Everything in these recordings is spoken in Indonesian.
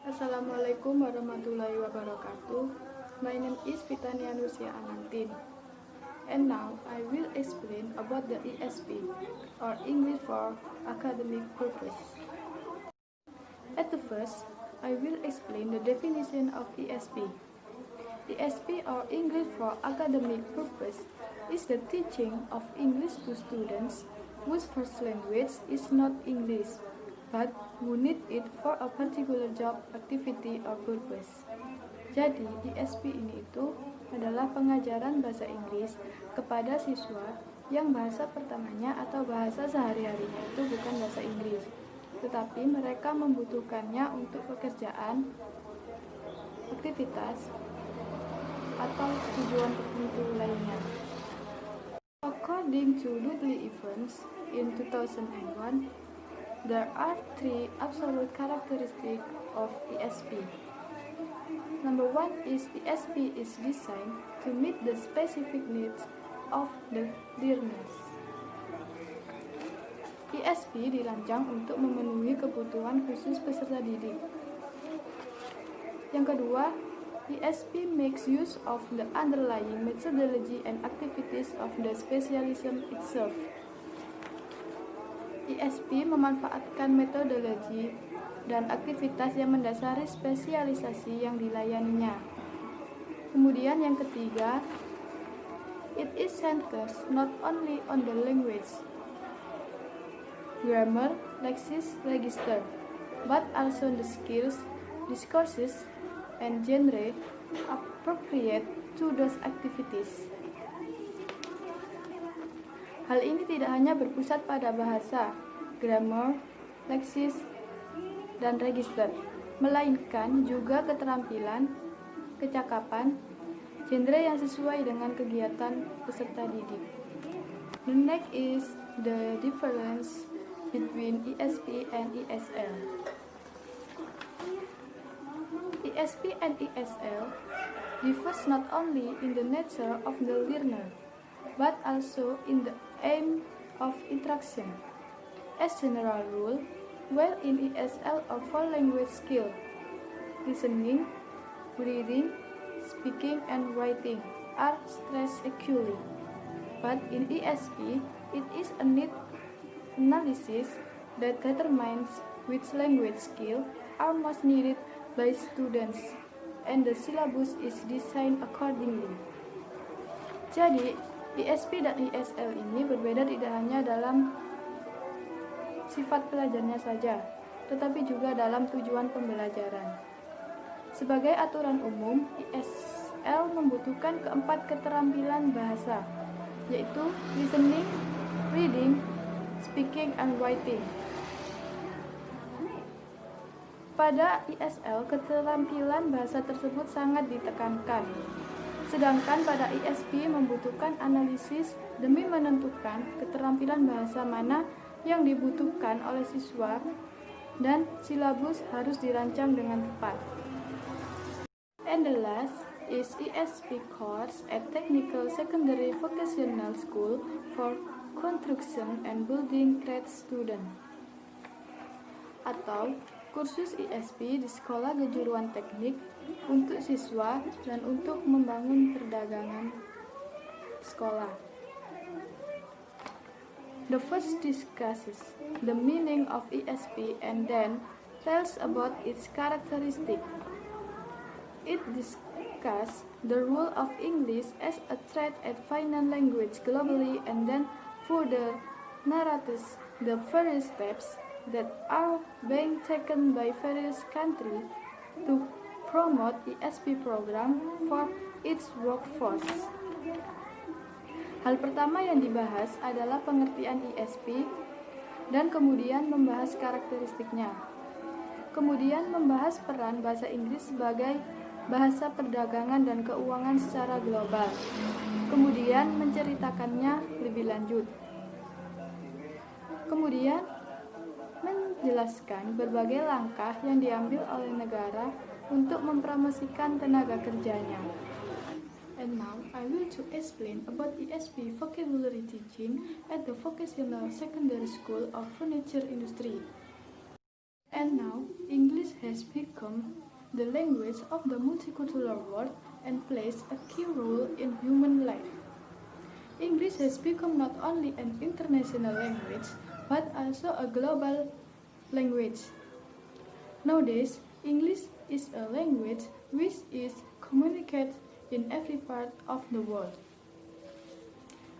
Assalamualaikum warahmatullahi wabarakatuh. My name is Vitania Nursia Anantin. And now I will explain about the ESP, or English for Academic Purpose. At the first, I will explain the definition of ESP. ESP, or English for Academic Purpose, is the teaching of English to students whose first language is not English, but who need it for a particular job, activity, or purpose. Jadi, ESP ini itu adalah pengajaran bahasa Inggris kepada siswa yang bahasa pertamanya atau bahasa sehari-harinya itu bukan bahasa Inggris, tetapi mereka membutuhkannya untuk pekerjaan, aktivitas, atau tujuan tertentu lainnya. According to Ludwig Evans in 2001, there are three absolute characteristics of ESP. Number one is ESP is designed to meet the specific needs of the learners. ESP dirancang untuk memenuhi kebutuhan khusus peserta didik. Yang kedua, ESP makes use of the underlying methodology and activities of the specialism itself. ESP memanfaatkan metodologi dan aktivitas yang mendasari spesialisasi yang dilayaninya. Kemudian yang ketiga, it is centered not only on the language, grammar, lexis, register, but also the skills, discourses, and genre appropriate to those activities. Hal ini tidak hanya berpusat pada bahasa, grammar, leksis, dan register, melainkan juga keterampilan, kecakapan, genre yang sesuai dengan kegiatan peserta didik. The next is the difference between ESP and ESL. ESP and ESL differs not only in the nature of the learner, but also in the aim of instruction. As general rule, while in ESL or for language skill, listening, reading, speaking, and writing are stressed equally. But in ESP, it is a need analysis that determines which language skill are most needed by students, and the syllabus is designed accordingly. Jadi, ESP dan ESL ini berbeda tidak hanya dalam sifat pelajarnya saja, tetapi juga dalam tujuan pembelajaran. Sebagai aturan umum, ESL membutuhkan keempat keterampilan bahasa, yaitu listening, reading, speaking, and writing. Pada ESL, keterampilan bahasa tersebut sangat ditekankan, sedangkan pada ESP membutuhkan analisis demi menentukan keterampilan bahasa mana yang dibutuhkan oleh siswa dan silabus harus dirancang dengan tepat. And the last is ESP course at Technical Secondary Vocational School for Construction and Building Trades Student, atau kursus ESP di sekolah kejuruan teknik untuk siswa dan untuk membangun perdagangan sekolah. The first discusses the meaning of ESP and then tells about its characteristic. It discusses the role of English as a threat at final language globally and then further narrates the various steps that are being taken by various countries to promote ESP program for its workforce. Hal pertama yang dibahas adalah pengertian ESP dan kemudian membahas karakteristiknya. Kemudian membahas peran bahasa Inggris sebagai bahasa perdagangan dan keuangan secara global. Kemudian menceritakannya lebih lanjut. Kemudian menjelaskan berbagai langkah yang diambil oleh negara untuk mempromosikan tenaga kerjanya. And now I will to explain about ESP vocabulary teaching at the Vocational Secondary School of Furniture Industry. And now, English has become the language of the multicultural world and plays a key role in human life. English has become not only an international language, but also a global language. Nowadays, English is a language which is communicated in every part of the world.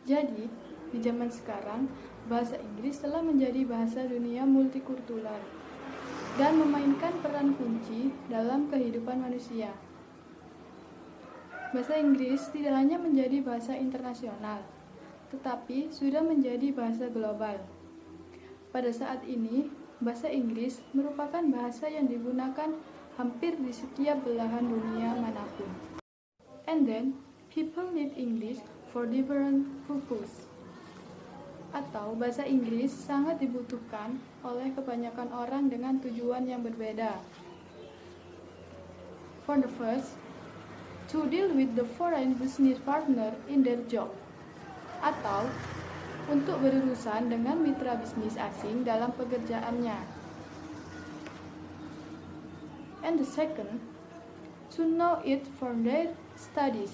Jadi, di zaman sekarang, bahasa Inggris telah menjadi bahasa dunia multikultural dan memainkan peran kunci dalam kehidupan manusia. Bahasa Inggris tidak hanya menjadi bahasa internasional, tetapi sudah menjadi bahasa global. Pada saat ini, bahasa Inggris merupakan bahasa yang digunakan hampir di setiap belahan dunia manapun. And then, people need English for different purpose. Atau bahasa Inggris sangat dibutuhkan oleh kebanyakan orang dengan tujuan yang berbeda. For the first, to deal with the foreign business partner in their job. Atau untuk berurusan dengan mitra bisnis asing dalam pekerjaannya. And the second, to know it for their studies.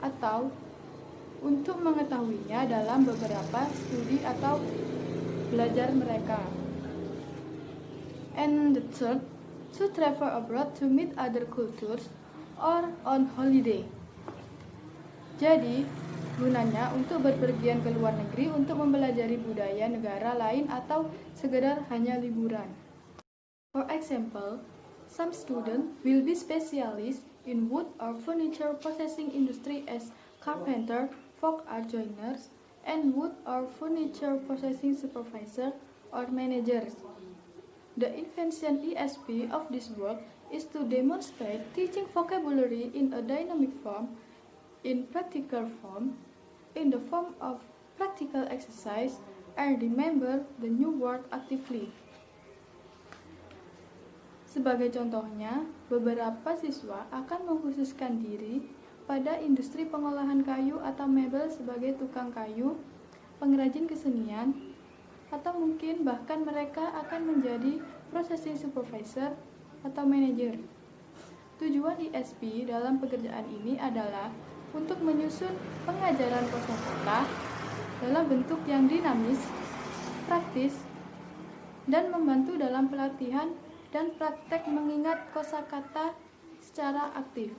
Atau untuk mengetahuinya dalam beberapa studi atau belajar mereka. And the third, to travel abroad to meet other cultures or on holiday. Jadi, gunanya untuk berpergian ke luar negeri untuk mempelajari budaya negara lain atau sekedar hanya liburan. For example, some students will be specialists in wood or furniture processing industry as carpenter, folk art joiners, and wood or furniture processing supervisor or managers. The invention ESP of this work is to demonstrate teaching vocabulary in a dynamic form, in practical form, in the form of practical exercise, and remember the new word actively. Sebagai contohnya, beberapa siswa akan mengkhususkan diri pada industri pengolahan kayu atau mebel sebagai tukang kayu, pengrajin kesenian, atau mungkin bahkan mereka akan menjadi processing supervisor atau manager. Tujuan ESP dalam pekerjaan ini adalah untuk menyusun pengajaran kosakata dalam bentuk yang dinamis, praktis, dan membantu dalam pelatihan dan praktek mengingat kosakata secara aktif.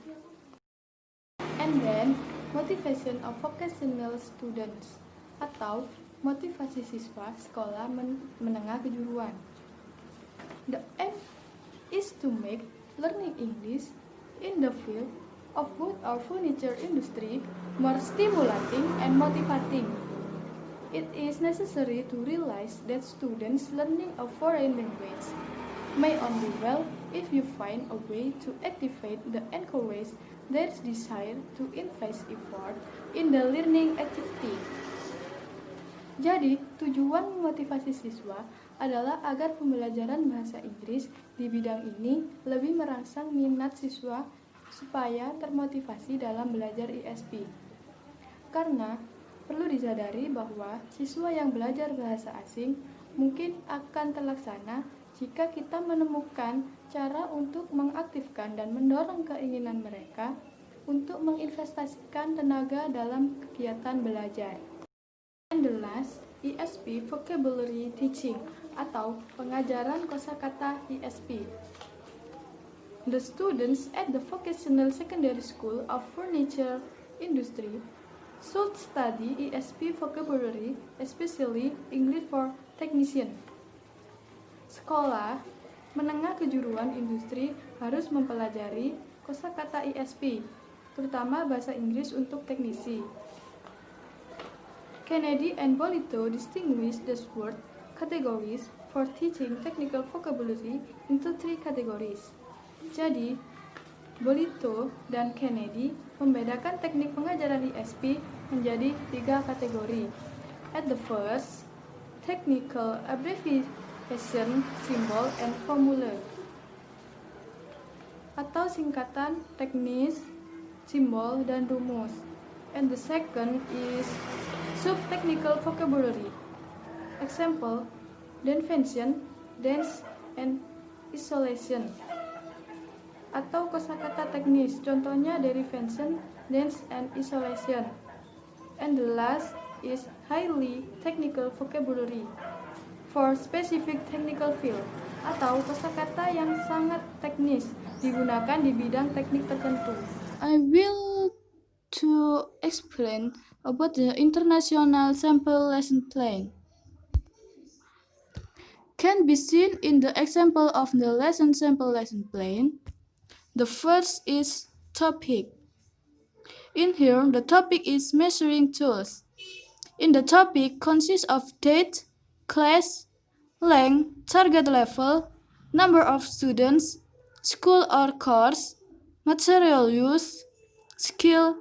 And then, motivation of vocational students atau motivasi siswa sekolah menengah kejuruan. The aim is to make learning English in the field of wood or furniture industry more stimulating and motivating. It is necessary to realize that students learning a foreign language may only well if you find a way to activate the encourage their desire to invest effort in the learning activity. Jadi, tujuan memotivasi siswa adalah agar pembelajaran bahasa Inggris di bidang ini lebih merangsang minat siswa supaya termotivasi dalam belajar ESP. Karena perlu disadari bahwa siswa yang belajar bahasa asing mungkin akan terlaksana jika kita menemukan cara untuk mengaktifkan dan mendorong keinginan mereka untuk menginvestasikan tenaga dalam kegiatan belajar. And the last, ESP vocabulary teaching atau pengajaran kosakata ESP. The students at the vocational secondary school of furniture industry should study ESP vocabulary, especially English for technician. Sekolah menengah kejuruan industri harus mempelajari kosakata ESP, terutama bahasa Inggris untuk teknisi. Kennedy and Bolito distinguish the word categories for teaching technical vocabulary into 3 categories. Jadi, Bolito dan Kennedy membedakan teknik pengajaran ESP menjadi 3 kategori. At the first, technical abbreviation, symbol, and formula, atau singkatan teknis, simbol, dan rumus. And the second is subtechnical vocabulary. Example, invention, dance, and isolation. Atau kosakata teknis, contohnya derivation, dense, and isolation. And the last is highly technical vocabulary for specific technical field, atau kosakata yang sangat teknis digunakan di bidang teknik tertentu. I will to explain about the international sample lesson plan. Can be seen in the example of the sample lesson plan. The first is topic. In here, the topic is measuring tools. In the topic consists of date, class, length, target level, number of students, school or course, material use, skill,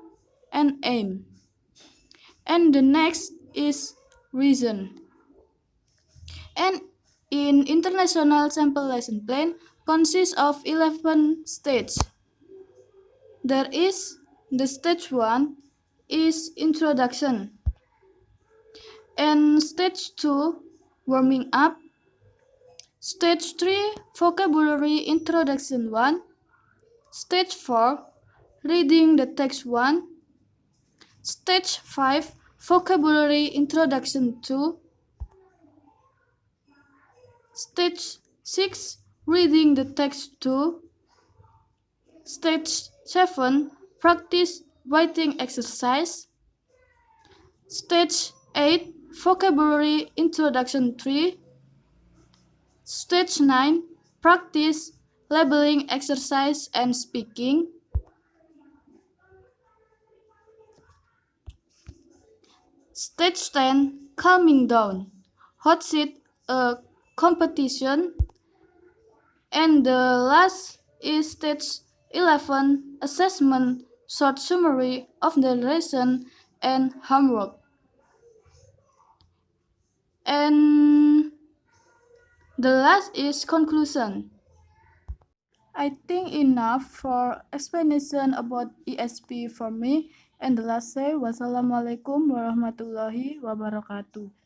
and aim. And the next is reason. And in international sample lesson plan consists of 11 stages. There is the stage 1 is introduction, and stage 2 warming up, stage 3 vocabulary introduction 1, stage 4 reading the text 1, stage 5 vocabulary introduction 2, stage 6 reading the text 2, stage 7 practice writing exercise, stage 8 vocabulary introduction 3, stage 9 practice labeling exercise and speaking, stage 10 calming down, hot seat a competition, and the last is stage 11 assessment, short summary of the lesson and homework. And the last is conclusion. I think enough for explanation about ESP for me. And the last say, wassalamualaikum warahmatullahi wabarakatuh.